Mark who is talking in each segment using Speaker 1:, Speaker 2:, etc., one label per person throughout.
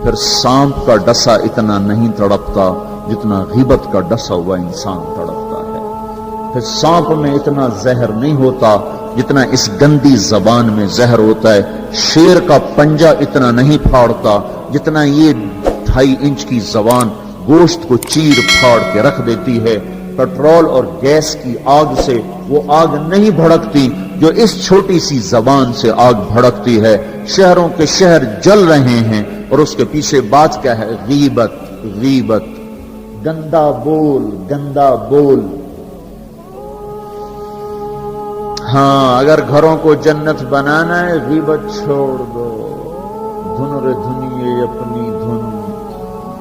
Speaker 1: پھر سانپ کا ڈسا اتنا نہیں تڑپتا جتنا غیبت کا ڈسا ہوا انسان تڑپتا ہے. پھر سانپ میں اتنا زہر نہیں ہوتا جتنا اس گندی زبان میں زہر ہوتا ہے. شیر کا پنجہ اتنا نہیں پھاڑتا جتنا یہ 2.5 انچ کی زبان گوشت کو چیر پھاڑ کے رکھ دیتی ہے. پیٹرول اور گیس کی آگ سے وہ آگ نہیں بھڑکتی جو اس چھوٹی سی زبان سے آگ بھڑکتی ہے. شہروں کے شہر جل رہے ہیں اور اس کے پیچھے بات کیا ہے؟ غیبت. غیبت، گندا بول، گندا بول. ہاں اگر گھروں کو جنت بنانا ہے غیبت چھوڑ دو. دھن رے دھنیے اپنی دھن،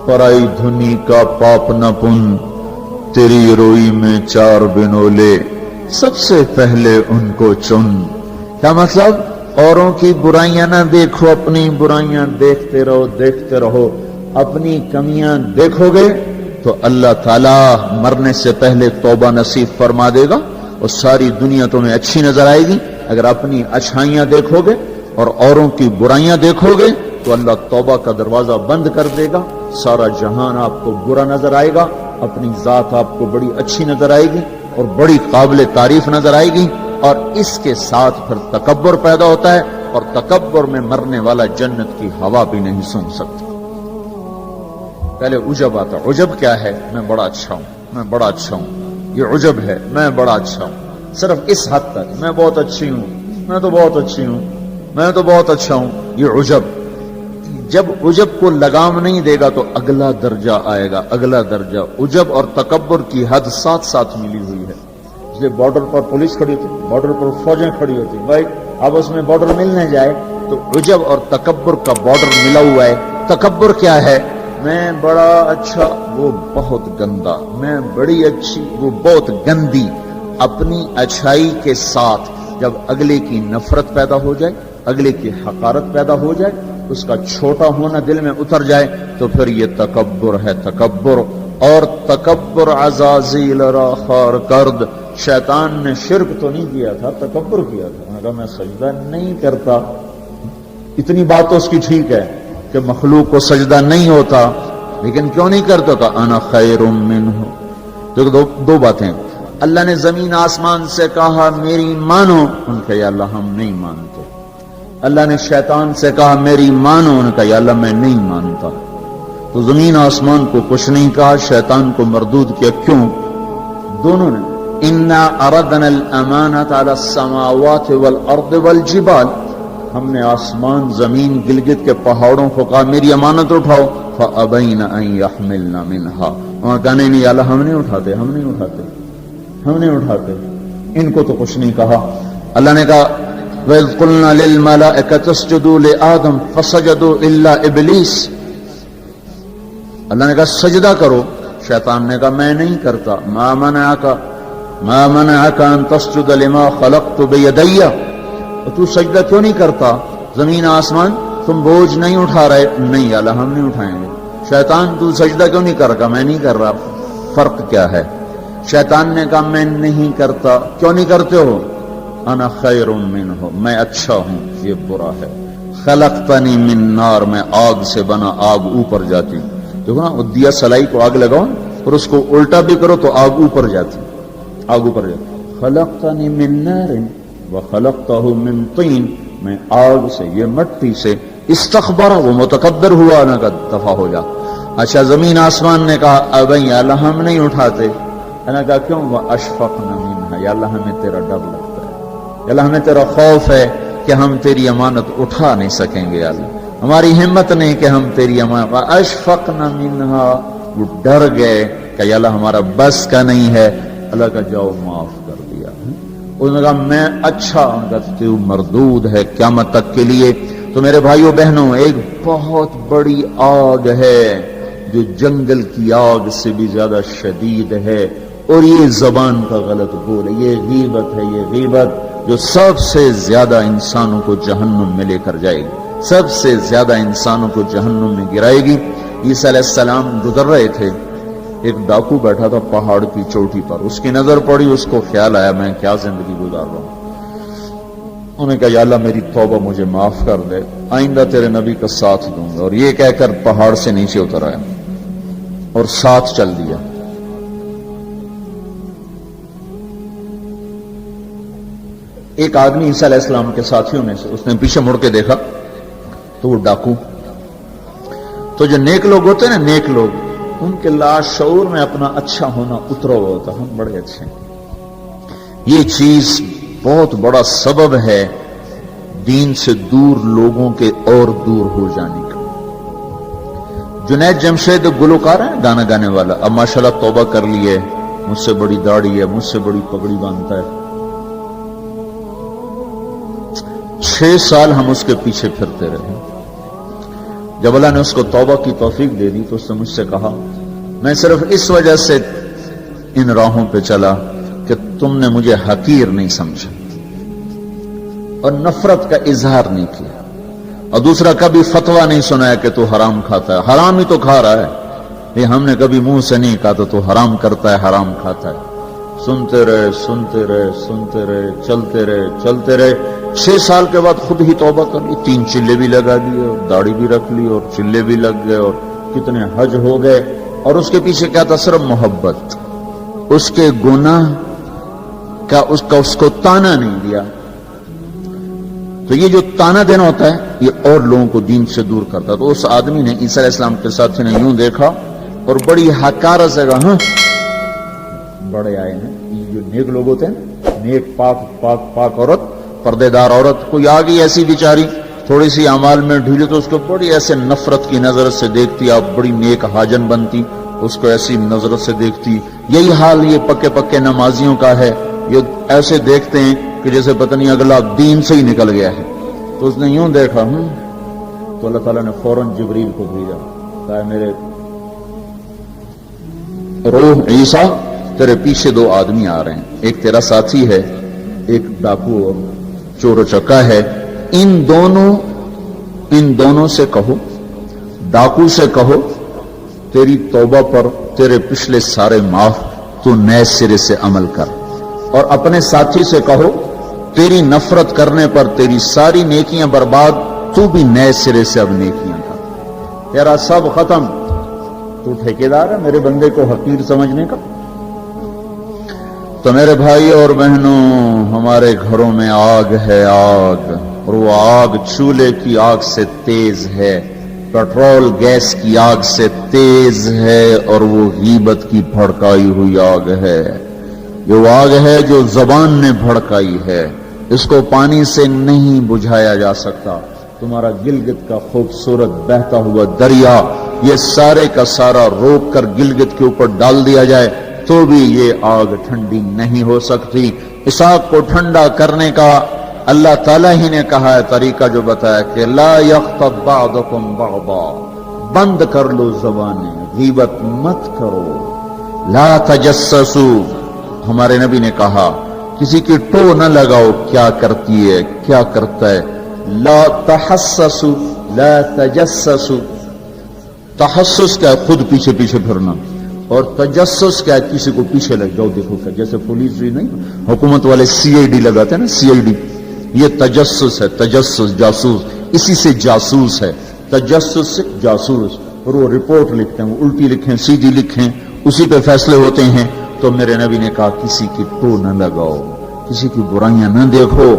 Speaker 1: پرائی دھنی کا پاپ نہ پن. تیری روئی میں 4 بنولے، سب سے پہلے ان کو چن. کیا مطلب؟ اوروں کی برائیاں نہ دیکھو، اپنی برائیاں دیکھتے رہو، دیکھتے رہو. اپنی کمیاں دیکھو گے تو اللہ تعالیٰ مرنے سے پہلے توبہ نصیب فرما دے گا اور ساری دنیا تمہیں اچھی نظر آئے گی. اگر اپنی اچھائیاں دیکھو گے اور اوروں کی برائیاں دیکھو گے تو اللہ توبہ کا دروازہ بند کر دے گا. سارا جہان آپ کو برا نظر آئے گا، اپنی ذات آپ کو بڑی اچھی نظر آئے گی اور بڑی قابل تعریف نظر آئے گی. اور اس کے ساتھ پھر تکبر پیدا ہوتا ہے اور تکبر میں مرنے والا جنت کی ہوا بھی نہیں سن سکتا. پہلے عجب آتا. عجب کیا ہے؟ میں بڑا اچھا ہوں، میں بڑا اچھا ہوں. یہ عجب ہے، میں بڑا اچھا ہوں. صرف اس حد تک میں بہت اچھی ہوں، میں تو بہت اچھی ہوں، میں تو بہت اچھا ہوں. یہ عجب. جب عجب کو لگام نہیں دے گا تو اگلا درجہ آئے گا، اگلا درجہ. عجب اور تکبر کی حد ساتھ ساتھ ملی ہوئی ہے. اس لیے بارڈر پر پولیس کھڑی ہوتی، بارڈر پر فوجیں کھڑی ہوتی. بھائی آپس میں بارڈر ملنے جائے تو عجب اور تکبر کا بارڈر ملا ہوا ہے. تکبر کیا ہے؟ میں بڑا اچھا، وہ بہت گندا. میں بڑی اچھی، وہ بہت گندی. اپنی اچھائی کے ساتھ جب اگلے کی نفرت پیدا ہو جائے، اگلے کی حقارت پیدا ہو جائے، اس کا چھوٹا ہونا دل میں اتر جائے تو پھر یہ تکبر ہے. تکبر. اور تکبر عزازیل را خار کرد. شیطان نے شرک تو نہیں کیا تھا، تکبر کیا تھا. اگر میں سجدہ نہیں کرتا، اتنی بات تو اس کی ٹھیک ہے کہ مخلوق کو سجدہ نہیں ہوتا، لیکن کیوں نہیں کرتا؟ کہ انا خیر منہ. دو باتیں. اللہ نے زمین آسمان سے کہا میری مانو، ان کا یا اللہ ہم نہیں مانتے. اللہ نے شیطان سے کہا میری مانو، ان کا یا اللہ میں نہیں مانتا. تو زمین آسمان کو کچھ نہیں کہا، شیطان کو مردود کیا. کیوں؟ دونوں نے. انا اردنا الامانۃ علی السماوات والارض والجبال. ہم نے آسمان، زمین، گلگت کے پہاڑوں کو کہا میری امانت اٹھاؤ. فابین ان یحملن منھا. وہاں کہنے نہیں اللہ ہم نہیں اٹھاتے، ہم نہیں اٹھاتے، ہم نہیں اٹھاتے. ان کو تو کچھ نہیں کہا. اللہ نے کہا وَإِذْ قُلْنَا لِلْمَلَائِكَةِ اسْجُدُوا لِآدَمَ فَسَجَدُوا إِلَّا إِبْلِيسَ. اللہ نے کہا سجدہ کرو. شیطان نے کہا میں نہیں کرتا. مَا مَنَعَكَ أَن تَسْجُدَ لِمَا خَلَقْتُ بِيَدَيَّ. تو سجدہ کیوں نہیں کرتا؟ زمین آسمان تم بوجھ نہیں اٹھا رہے. نہیں اللہ ہم نہیں اٹھائیں گے. شیطان تو سجدہ کیوں نہیں کر رہا؟ میں نہیں کر رہا. فرق کیا ہے؟ شیطان نے کہا میں نہیں کرتا. کیوں نہیں کرتے ہو؟ انا خیر منہ، میں اچھا ہوں، یہ برا ہے. خلقتنی من نار، میں آگ سے بنا، آگ اوپر جاتی. دیکھو نا دیا سلائی کو آگ لگاؤ اور اس کو الٹا بھی کرو تو آگ اوپر جاتی، آگ اوپر جاتی. خلقتنی من نار وخلقتہ من طین. میں آگ سے، یہ مٹی سے. استخبرہ، وہ متکبر ہوا، نہ کہ دفع ہو جا. اچھا زمین آسمان نے کہا اب یا اللہ ہم نہیں اٹھاتے. نے کہا کیوں؟ واشفقنا منھا، یا اللہ ہمیں تیرا ڈر لگتا ہے، یا اللہ ہمیں تیرا خوف ہے کہ ہم تیری امانت اٹھا نہیں سکیں گے. یا اللہ ہماری ہمت نہیں کہ ہم تیری امانت. واشفقنا منھا، وہ ڈر گئے کہ یا اللہ ہمارا بس کا نہیں ہے. اللہ کا جاؤ معاف کر دیا. انہوں نے کہا میں اچھا. ان کا تو مردود ہے قیامت تک کے لیے. تو میرے بھائیوں بہنوں، ایک بہت بڑی آگ ہے جو جنگل کی آگ سے بھی زیادہ شدید ہے، اور یہ زبان کا غلط بول ہے. یہ غیبت ہے. یہ غیبت جو سب سے زیادہ انسانوں کو جہنم میں لے کر جائے گی، سب سے زیادہ انسانوں کو جہنم میں گرائے گی. عیسیٰ علیہ السلام گزر رہے تھے، ایک ڈاکو بیٹھا تھا پہاڑ کی چوٹی پر. اس کی نظر پڑی، اس کو خیال آیا میں کیا زندگی گزار رہا ہوں. انہوں نے کہا یا اللہ میری توبہ مجھے معاف کر دے، آئندہ تیرے نبی کا ساتھ دوں گا، اور یہ کہہ کر پہاڑ سے نیچے اتر آیا اور ساتھ چل دیا۔ ایک آدمی عیسیٰ علیہ السلام کے ساتھیوں میں سے، اس نے پیچھے مڑ کے دیکھا تو وہ ڈاکو، تو جو نیک لوگ ہوتے ہیں نا، نیک لوگ، ان کے لاشعور میں اپنا اچھا ہونا اترا ہوا ہوتا، ہم بڑے اچھے ہیں۔ یہ چیز بہت بڑا سبب ہے دین سے دور لوگوں کے اور دور ہو جانے کا۔ جنید جمشید گلوکار ہے، گانا گانے والا، اب ماشاءاللہ توبہ کر لی ہے، مجھ سے بڑی داڑھی ہے، مجھ سے بڑی پگڑی باندھتا ہے۔ 6 سال ہم اس کے پیچھے پھرتے رہے۔ جب اللہ نے اس کو توبہ کی توفیق دے دی تو اس نے مجھ سے کہا میں صرف اس وجہ سے ان راہوں پہ چلا کہ تم نے مجھے حقیر نہیں سمجھا اور نفرت کا اظہار نہیں کیا، اور دوسرا کبھی فتویٰ نہیں سنایا کہ تو حرام کھاتا ہے، حرام ہی تو کھا رہا ہے، یہ ہم نے کبھی منہ سے نہیں کہا تو حرام کرتا ہے، حرام کھاتا ہے۔ سنتے رہے سنتے رہے سنتے رہے، چلتے رہے چلتے رہے۔ 6 سال کے بعد خود ہی توبہ کر لی، 3 چلے بھی لگا دیے اور داڑھی بھی رکھ لی اور چلے بھی لگ گئے اور کتنے حج ہو گئے، اور اس کے پیچھے کیا تھا؟ صرف محبت۔ اس کے گناہ کا اس کو تانا نہیں دیا۔ تو یہ جو تانا دینا ہوتا ہے یہ اور لوگوں کو دین سے دور کرتا ہے۔ تو اس آدمی نے، عیسیٰ علیہ السلام کے ساتھی نے یوں دیکھا اور بڑی حقارت سے کہا ہاں بڑے آئے ہیں، یہ جو نیک لوگ ہوتے ہیں، نیک پاک پاک پاک عورت، پردے دار عورت، کوئی آ گئی ایسی بیچاری تھوڑی سی اعمال میں ڈھیلی تو اس کو بڑی ایسے نفرت کی نظر سے دیکھتی، آپ بڑی نیک حاجن بنتی، اس کو ایسی نظر سے دیکھتی۔ یہی حال یہ پکے پکے نمازیوں کا ہے، یہ ایسے دیکھتے ہیں کہ جیسے پتہ نہیں اگلا دین سے ہی نکل گیا ہے۔ تو اس نے یوں دیکھا تو اللہ تعالیٰ نے فوراً جبریل کو بھیجا، کہا میرے روح عیسیٰ تیرے پیچھے 2 آدمی آ رہے ہیں، ایک تیرا ساتھی ہے، ایک ڈاکو اور چور و چکا ہے، ان دونوں سے کہو، ڈاکو سے کہو تیری توبہ پر تیرے پچھلے سارے معاف، تو نئے سرے سے عمل کر، اور اپنے ساتھی سے کہو تیری نفرت کرنے پر تیری ساری نیکیاں برباد، تو بھی نئے سرے سے اب نیکیاں کر، تیرا سب ختم، تو ٹھیکیدار ہے میرے بندے کو حقیر سمجھنے کا۔ تو میرے بھائی اور بہنوں، ہمارے گھروں میں آگ ہے، آگ، اور وہ آگ چولہے کی آگ سے تیز ہے، پیٹرول گیس کی آگ سے تیز ہے، اور وہ غیبت کی بھڑکائی ہوئی آگ ہے۔ یہ وہ آگ ہے جو زبان نے بھڑکائی ہے، اس کو پانی سے نہیں بجھایا جا سکتا۔ تمہارا گلگت کا خوبصورت بہتا ہوا دریا، یہ سارے کا سارا روک کر گلگت کے اوپر ڈال دیا جائے تو بھی یہ آگ ٹھنڈی نہیں ہو سکتی۔ اس آگ کو ٹھنڈا کرنے کا اللہ تعالیٰ ہی نے کہا ہے طریقہ، جو بتایا کہ لا یغتب بعضکم بعضا، بند کر لو زبانیں، غیبت مت کرو، لا تجسسوا، ہمارے نبی نے کہا کسی کی ٹو نہ لگاؤ، کیا کرتی ہے کیا کرتا ہے، لا تحسسوا لا تجسسوا، تحسس کیا ہے؟ خود پیچھے پیچھے پھرنا، اور تجسس کیا ہے؟ کسی کو پیچھے لگ جاؤ، دیکھو کیا، جیسے پولیس نہیں، حکومت والے CID لگاتے ہیں نا، CID، یہ تجسس ہے، تجسس جاسوس، اسی سے جاسوس ہے، تجسس سے جاسوس، اور وہ رپورٹ لکھتے ہیں، وہ الٹی لکھیں سیدھی لکھیں، اسی پہ فیصلے ہوتے ہیں۔ تو میرے نبی نے کہا کسی کی ٹو نہ لگاؤ، کسی کی برائیاں نہ دیکھو،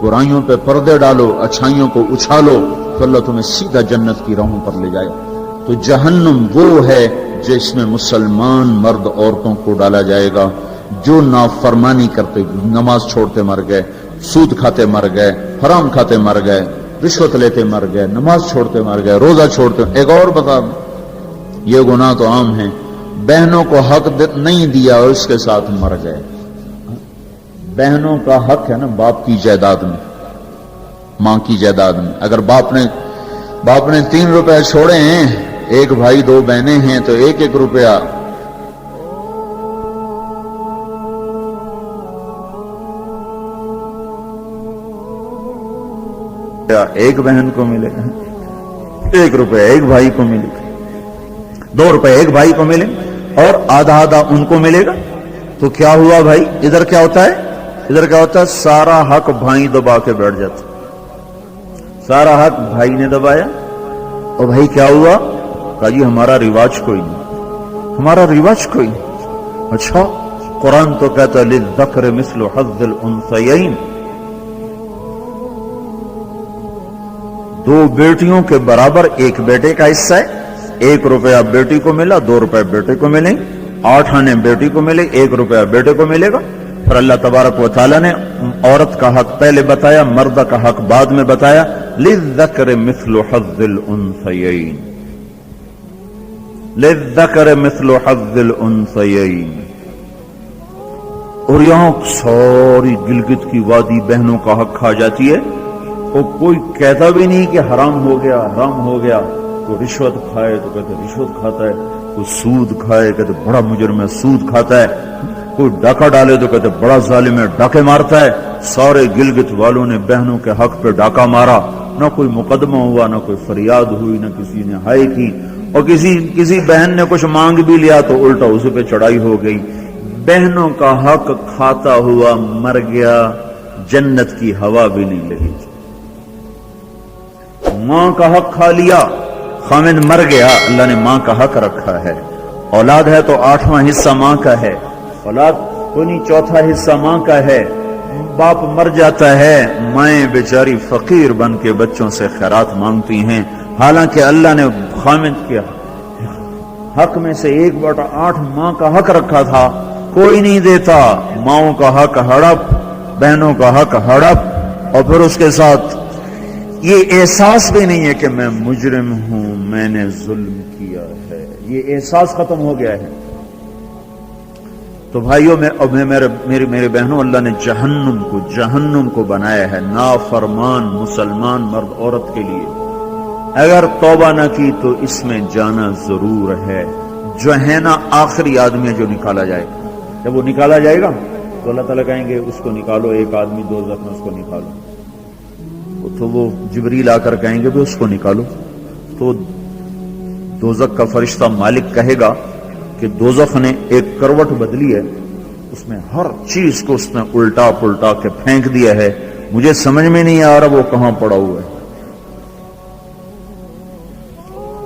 Speaker 1: برائیوں پہ پردے ڈالو، اچھائیوں کو اچھالو، تو اللہ تمہیں سیدھا جنت کی راہوں پر لے جائے۔ تو جہنم وہ ہے جس میں مسلمان مرد عورتوں کو ڈالا جائے گا جو نافرمانی کرتے، نماز چھوڑتے مر گئے، سود کھاتے مر گئے، حرام کھاتے مر گئے، رشوت لیتے مر گئے، نماز چھوڑتے مر گئے، روزہ چھوڑتے۔ ایک اور بتا، یہ گناہ تو عام ہیں، بہنوں کو حق نہیں دیا اور اس کے ساتھ مر گئے۔ بہنوں کا حق ہے نا باپ کی جائیداد میں، ماں کی جائیداد میں۔ اگر باپ نے 3 روپے چھوڑے ہیں، ایک بھائی 2 بہنیں ہیں تو 1-1 روپیہ، ایک بہن کو ملے گا 1 روپے، ایک بھائی کو ملے گا 2 روپے، ایک بھائی کو ملے، اور آدھا آدھا ان کو ملے گا۔ تو کیا ہوا بھائی؟ ادھر کیا ہوتا ہے؟ ادھر کیا ہوتا ہے سارا حق بھائی دبا کے بیٹھ جاتا، سارا حق بھائی نے دبایا، اور بھائی کیا ہوا؟ کہا جی ہمارا رواج کوئی نہیں، ہمارا رواج کوئی نہیں۔ اچھا قرآن تو کہتا ہے للذکر مثل حظ الانثیین، دو بیٹیوں کے برابر ایک بیٹے کا حصہ ہے، 1 روپیہ بیٹی کو ملا، 2 روپے بیٹے کو ملیں، 8 آنے بیٹی کو ملے، 1 روپیہ بیٹے کو ملے گا۔ پھر اللہ تبارک و تعالیٰ نے عورت کا حق پہلے بتایا، مرد کا حق بعد میں بتایا، للذکر مثل حظ الانثیین، للذکر مثل حظ الانثیین۔ اور یہاں ساری گلگت کی وادی بہنوں کا حق کھا جاتی ہے، اور کوئی کہتا بھی نہیں کہ حرام ہو گیا، حرام ہو گیا۔ کوئی رشوت کھائے تو کہتے رشوت کھاتا ہے، کوئی سود کھائے کہتے بڑا مجرم ہے سود کھاتا ہے، کوئی ڈاکہ ڈالے تو کہتے بڑا ظالم ہے ڈاکے مارتا ہے۔ سارے گلگت والوں نے بہنوں کے حق پہ ڈاکہ مارا، نہ کوئی مقدمہ ہوا، نہ کوئی فریاد ہوئی، نہ کسی نے ہائے کی، اور کسی بہن نے کچھ مانگ بھی لیا تو الٹا اس پہ چڑھائی ہو گئی۔ بہنوں کا حق کھاتا ہوا مر گیا، جنت کی ہوا بھی نہیں لگی۔ ماں کا حق کھا لیا، خامد مر گیا، اللہ نے ماں کا حق رکھا ہے۔ اولاد ہے تو 8واں حصہ ماں کا ہے، اولاد کوئی نہیں 4تھا حصہ ماں کا ہے۔ باپ مر جاتا ہے، مائیں بیچاری فقیر بن کے بچوں سے خیرات مانگتی ہیں، حالانکہ اللہ نے خامد کے حق میں سے 1/8 ماں کا حق رکھا تھا، کوئی نہیں دیتا۔ ماؤں کا حق ہڑپ، بہنوں کا حق ہڑپ، اور پھر اس کے ساتھ یہ احساس بھی نہیں ہے کہ میں مجرم ہوں، میں نے ظلم کیا ہے، یہ احساس ختم ہو گیا ہے۔ تو بھائیوں میرے بہنوں، اللہ نے جہنم کو بنایا ہے نافرمان مسلمان مرد عورت کے لیے۔ اگر توبہ نہ کی تو اس میں جانا ضرور ہے۔ جو ہے نا آخری آدمی جو نکالا جائے گا، جب وہ نکالا جائے گا تو اللہ تعالیٰ کہیں گے اس کو نکالو، ایک آدمی دوزخ میں اس کو نکالو، تو وہ جبریل آ کر کہیں گے بھی اس کو نکالو، تو دوزخ کا فرشتہ مالک کہے گا کہ دوزخ نے ایک کروٹ بدلی ہے، اس میں ہر چیز کو اس نے الٹا پلٹا کے پھینک دیا ہے، مجھے سمجھ میں نہیں آ رہا وہ کہاں پڑا ہوا ہے۔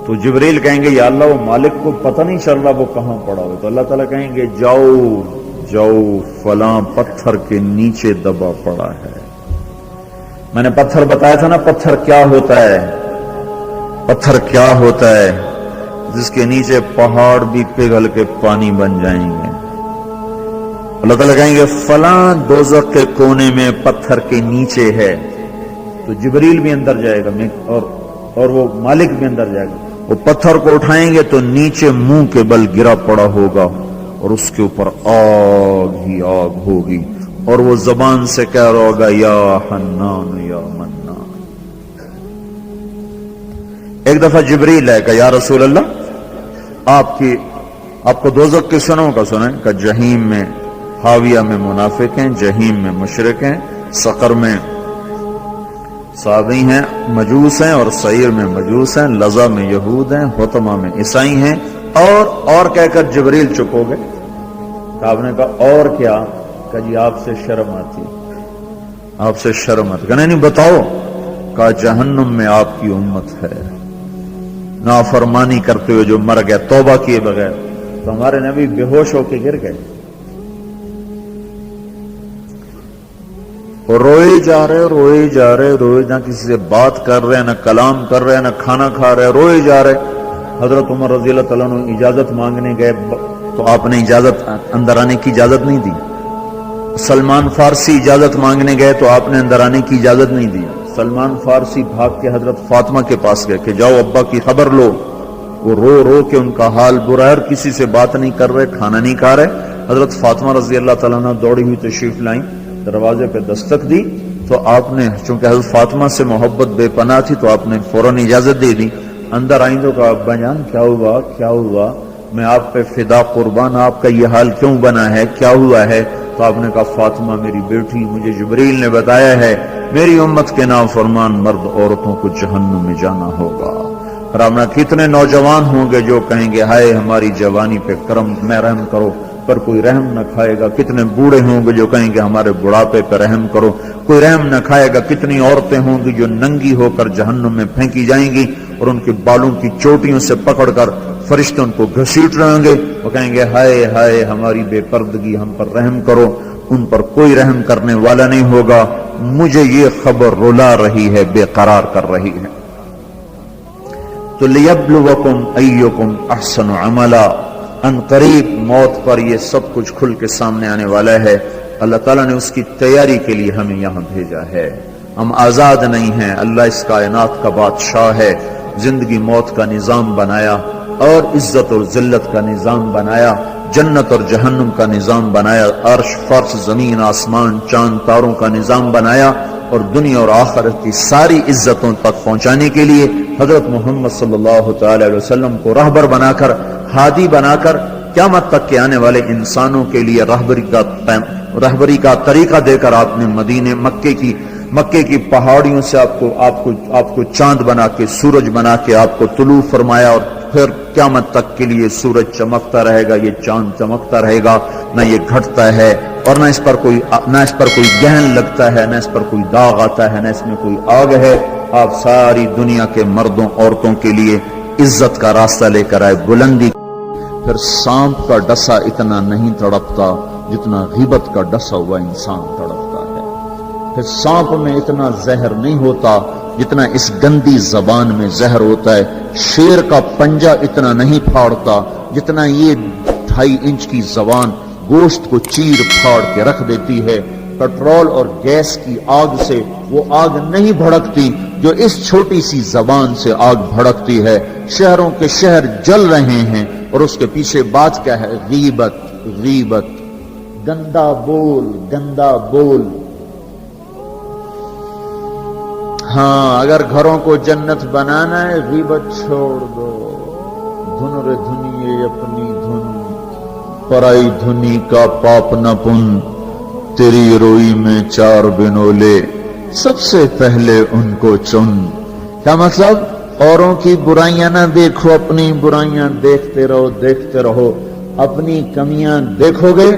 Speaker 1: تو جبریل کہیں گے یا اللہ وہ مالک کو پتہ نہیں چل رہا وہ کہاں پڑا ہوا ہے، تو اللہ تعالیٰ کہیں گے جاؤ فلاں پتھر کے نیچے دبا پڑا ہے۔ میں نے پتھر بتایا تھا نا، پتھر کیا ہوتا ہے، پتھر کیا ہوتا ہے جس کے نیچے پہاڑ بھی پگھل کے پانی بن جائیں گے۔ اللہ تعالیٰ کہیں گے فلاں دوزخ کے کونے میں پتھر کے نیچے ہے، تو جبریل بھی اندر جائے گا اور وہ مالک بھی اندر جائے گا، وہ پتھر کو اٹھائیں گے تو نیچے منہ کے بل گرا پڑا ہوگا، اور اس کے اوپر آگ ہی آگ ہوگی، اور وہ زبان سے کہہ رہا ہوگا یا حنان یا منان۔ ایک دفعہ جبریل ہے کہ یا رسول اللہ آپ کو دوزخ کی سنوں کا سنیں کہ جہیم میں حاویہ میں منافق ہیں، جہیم میں مشرک ہیں، سقر میں صابئی ہیں مجوس ہیں، اور سعیر میں مجوس ہیں، لظہ میں یہود ہیں، حطمہ میں عیسائی ہیں، اور کہہ کر جبریل چپ ہو گئے۔ آپ نے کہا اور کیا؟ کہ جی آپ سے شرم آتی، آپ سے شرم آتی، کہ نہیں بتاؤ؟ کہا جہنم میں آپ کی امت ہے، نافرمانی کرتے ہوئے جو مر گیا توبہ کیے بغیر، تو ہمارے نبی بے ہوش ہو کے گر گئے، اور روئے جا رہے، نہ کسی سے بات کر رہے، نہ کلام کر رہے، نہ کھانا کھا رہے، روئے جا رہے۔ حضرت عمر رضی اللہ تعالیٰ عنہ اجازت مانگنے گئے تو آپ نے اندر آنے کی اجازت نہیں دی۔ سلمان فارسی اجازت مانگنے گئے تو آپ نے اندر آنے کی اجازت نہیں دی۔ سلمان فارسی بھاگ کے حضرت فاطمہ کے پاس گئے کہ جاؤ ابا کی خبر لو، وہ رو کے ان کا حال برا ہے، اور کسی سے بات نہیں کر رہے، کھانا نہیں کھا رہے۔ حضرت فاطمہ رضی اللہ تعالیٰ عنہ دوڑی ہوئی تشریف لائیں، دروازے پہ دستک دی تو آپ نے، چونکہ حضرت فاطمہ سے محبت بے پناہ تھی، تو آپ نے فوراً اجازت دے دی۔ اندر آئیں تو کہا ابا جان کیا ہوا، میں آپ پہ فدا قربان، آپ کا یہ حال کیوں بنا ہے، کیا ہوا ہے؟ تو آپ نے کہا فاطمہ میری بیٹی، مجھے جبریل نے بتایا ہے میری امت کے نافرمان مرد عورتوں کو جہنم میں جانا ہوگا۔ رامنا کتنے نوجوان ہوں گے جو کہیں گے ہائے ہماری جوانی پہ کرم میں رحم کرو، پر کوئی رحم نہ کھائے گا. کتنے بوڑھے ہوں گے جو کہیں گے ہمارے بڑھاپے پہ رحم کرو, کوئی رحم نہ کھائے گا. کتنی عورتیں ہوں گی جو ننگی ہو کر جہنم میں پھینکی جائیں گی اور ان کے بالوں کی چوٹیوں سے پکڑ کر فرشتے ان کو گھسیٹ رہے ہوں گے, وہ کہیں گے ہائے ہائے ہماری بے پردگی, ہم پر رحم کرو. ان پر کوئی رحم کرنے والا نہیں ہوگا. مجھے یہ خبر رلا رہی ہے, بے قرار کر رہی ہے. تو لیبلوکم ایکم احسن عملا, ان قریب موت پر یہ سب کچھ کھل کے سامنے آنے والا ہے. اللہ تعالیٰ نے اس کی تیاری کے لیے ہمیں یہاں بھیجا ہے. ہم آزاد نہیں ہیں. اللہ اس کائنات کا بادشاہ ہے. زندگی موت کا نظام بنایا اور عزت اور ذلت کا نظام بنایا, جنت اور جہنم کا نظام بنایا, عرش فرش زمین آسمان چاند تاروں کا نظام بنایا, اور دنیا اور آخرت کی ساری عزتوں تک پہنچانے کے لیے حضرت محمد صلی اللہ تعالی علیہ وسلم کو رہبر بنا کر, ہادی بنا کر, قیامت تک کے آنے والے انسانوں کے لیے رہبری کا طریقہ دے کر آپ نے مکے کی پہاڑیوں سے آپ کو چاند بنا کے, سورج بنا کے آپ کو طلوع فرمایا, اور پھر قیامت تک کے لیے سورج چمکتا رہے گا, یہ چاند چمکتا رہے گا, نہ یہ گھٹتا ہے اور نہ اس پر کوئی گہن لگتا ہے, نہ اس پر کوئی داغ آتا ہے, نہ اس میں کوئی آگ ہے. آپ ساری دنیا کے مردوں عورتوں کے لیے عزت کا راستہ لے کر آئے, بلندی. پھر سانپ کا ڈسا اتنا نہیں تڑپتا جتنا غیبت کا ڈسا ہوا انسان تڑپتا ہے. پھر سانپ میں اتنا زہر نہیں ہوتا جتنا اس گندی زبان میں زہر ہوتا ہے. شیر کا پنجہ اتنا نہیں پھاڑتا جتنا یہ 2.5 انچ کی زبان گوشت کو چیر پھاڑ کے رکھ دیتی ہے. پیٹرول اور گیس کی آگ سے وہ آگ نہیں بھڑکتی جو اس چھوٹی سی زبان سے آگ بھڑکتی ہے. شہروں کے شہر جل رہے ہیں اور اس کے پیچھے بات کیا ہے؟ غیبت, گندا بول. ہاں, اگر گھروں کو جنت بنانا ہے غیبت چھوڑ دو. دھن رے دھنیے اپنی دھن, پرائی دھنی کا پاپ نہ پن. تیری روئی میں 4 بنولے, سب سے پہلے ان کو چن. کیا مطلب؟ اوروں کی برائیاں نہ دیکھو, اپنی برائیاں دیکھتے رہو. اپنی کمیاں دیکھو گے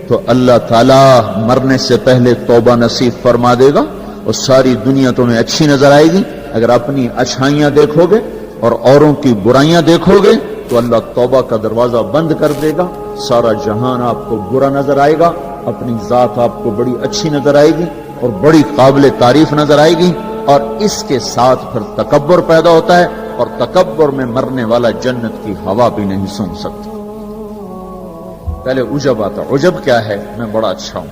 Speaker 1: تو اللہ تعالیٰ مرنے سے پہلے توبہ نصیب فرما دے گا اور ساری دنیا تمہیں اچھی نظر آئے گی. اگر اپنی اچھائیاں دیکھو گے اور اوروں کی برائیاں دیکھو گے تو اللہ توبہ کا دروازہ بند کر دے گا. سارا جہان آپ کو برا نظر آئے گا, اپنی ذات آپ کو بڑی اچھی نظر آئے گی اور بڑی قابل تعریف نظر آئے گی. اور اس کے ساتھ پھر تکبر پیدا ہوتا ہے, اور تکبر میں مرنے والا جنت کی ہوا بھی نہیں سن سکتا. پہلے عجب آتا. عجب کیا ہے؟ میں بڑا اچھا ہوں.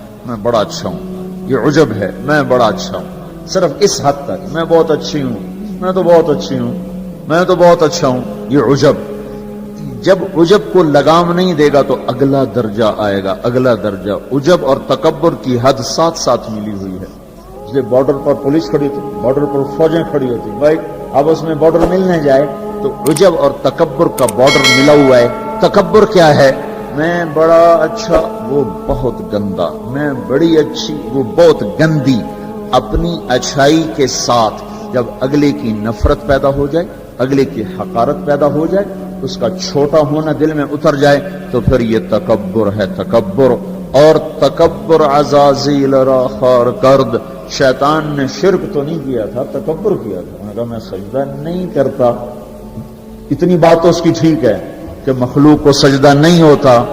Speaker 1: یہ عجب ہے, میں بڑا اچھا ہوں. صرف اس حد تک میں بہت اچھی ہوں, میں تو بہت اچھا ہوں. یہ عجب. جب عجب کو لگام نہیں دے گا تو اگلا درجہ آئے گا, اگلا درجہ. عجب اور تکبر کی حد ساتھ ملی ہوئی ہے. اس لیے بارڈر پر پولیس کھڑی ہوتی, بارڈر پر فوجیں کھڑی ہوتی. بھائی آپس میں بارڈر ملنے جائے تو عجب اور تکبر کا بارڈر ملا ہوا ہے. تکبر کیا ہے؟ میں بڑا اچھا, وہ بہت گندا. میں بڑی اچھی, وہ بہت گندی. اپنی اچھائی کے ساتھ جب اگلے کی نفرت پیدا ہو جائے, اگلے کی حقارت پیدا ہو جائے, اس کا چھوٹا ہونا دل میں اتر جائے تو پھر یہ تکبر ہے. تکبر. اور تکبر عزازیل را خار کرد. شیطان نے شرک تو نہیں کیا تھا, تکبر کیا تھا. انہوں نے کہا میں سجدہ نہیں کرتا. اتنی بات تو اس کی ٹھیک ہے کہ مخلوق کو سجدہ نہیں ہوتا,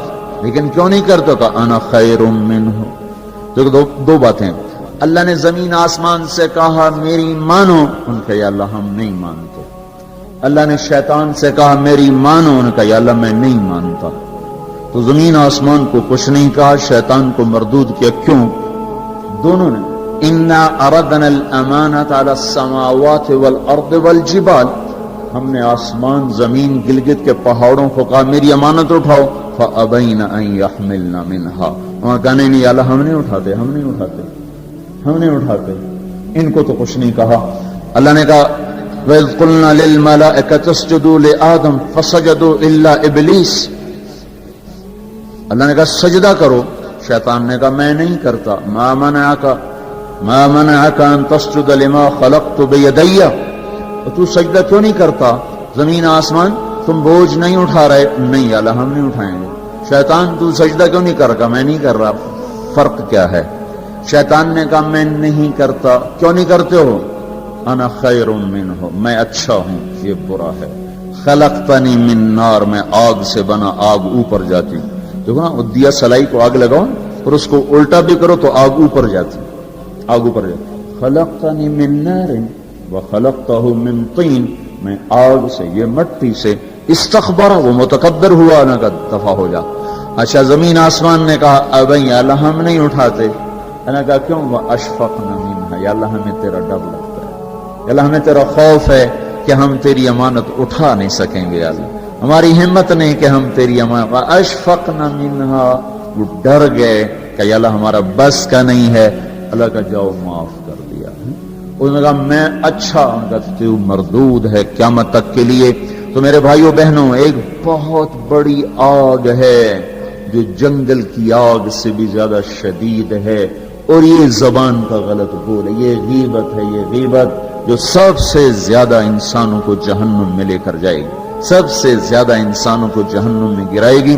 Speaker 1: لیکن کیوں نہیں کرتا؟ کہ انا خیر منہ. دو باتیں. اللہ نے زمین آسمان سے کہا میری مانو, ان کا یا اللہ ہم نہیں مانتے. اللہ نے شیطان سے کہا میری مانو, ان کا یا اللہ میں نہیں مانتا. تو زمین آسمان کو کچھ نہیں کہا, شیطان کو مردود کیا. کیوں؟ دونوں نے انا اردنا الامانۃ علی السماوات والارض والجبال. ہم نے آسمان, زمین, گلگت کے پہاڑوں کو کہا میری امانت اٹھاؤ. فابین ان یحملن منها. وہاں کہنے نہیں اللہ ہم نہیں اٹھاتے. ان کو تو کچھ نہیں کہا. اللہ نے کہا وَإِذْ قُلْنَا لِلْمَلَائِكَةِ اسْجُدُوا لِآدَمَ فَسَجَدُوا إِلَّا إِبْلِيسَ. اللہ نے کہا سجدہ کرو. شیطان نے کہا میں نہیں کرتا. مَا مَنَعَكَ أَن تَسْجُدَ لِمَا خَلَقْتُ بِيَدَيَّ. تو سجدہ کیوں نہیں کرتا؟ زمین آسمان تم بوجھ نہیں اٹھا رہے. نہیں اللہ ہم نہیں اٹھائیں گے. شیطان تو سجدہ کیوں نہیں کر رہا؟ میں نہیں کر رہا. فرق کیا ہے؟ شیطان نے کہا میں نہیں کرتا. کیوں نہیں کرتے ہو؟ انا خیر منہ، میں اچھا ہوں، یہ برا ہے. خلقتنی من نار، میں آگ سے بنا، آگ اوپر جاتی. دیکھو نا، دیا سلائی کو آگ لگاؤ اور اس کو الٹا بھی کرو تو آگ اوپر جاتی، آگ اوپر جاتی. خلقتنی من نار وخلقتہ من طین، میں آگ سے، یہ مٹی سے. استخبر، وہ متکبر ہوا، نہ کہ دفع ہو جا. اچھا زمین آسمان نے کہا اب یا اللہ ہم نہیں اٹھاتے. نے کہا کیوں؟ واشفقنا منھا، یا اللہ ہمیں تیرا ڈر لگتا ہے، یا اللہ ہمیں تیرا خوف ہے کہ ہم تیری امانت اٹھا نہیں سکیں گے. یا اللہ ہماری ہمت نہیں کہ ہم تیری امانت. واشفقنا منھا، وہ ڈر گئے کہ یا اللہ ہمارا بس کا نہیں ہے. اللہ کا جاؤ معاف کر دیا. انہوں نے کہا میں اچھا، ان کا تو مردود ہے قیامت تک کے لیے. تو میرے بھائیوں بہنوں، ایک بہت بڑی آگ ہے جو جنگل کی آگ سے بھی زیادہ شدید ہے، اور یہ زبان کا غلط بول ہے، یہ غیبت ہے. یہ غیبت جو سب سے زیادہ انسانوں کو جہنم میں لے کر جائے گی، سب سے زیادہ انسانوں کو جہنم میں گرائے گی.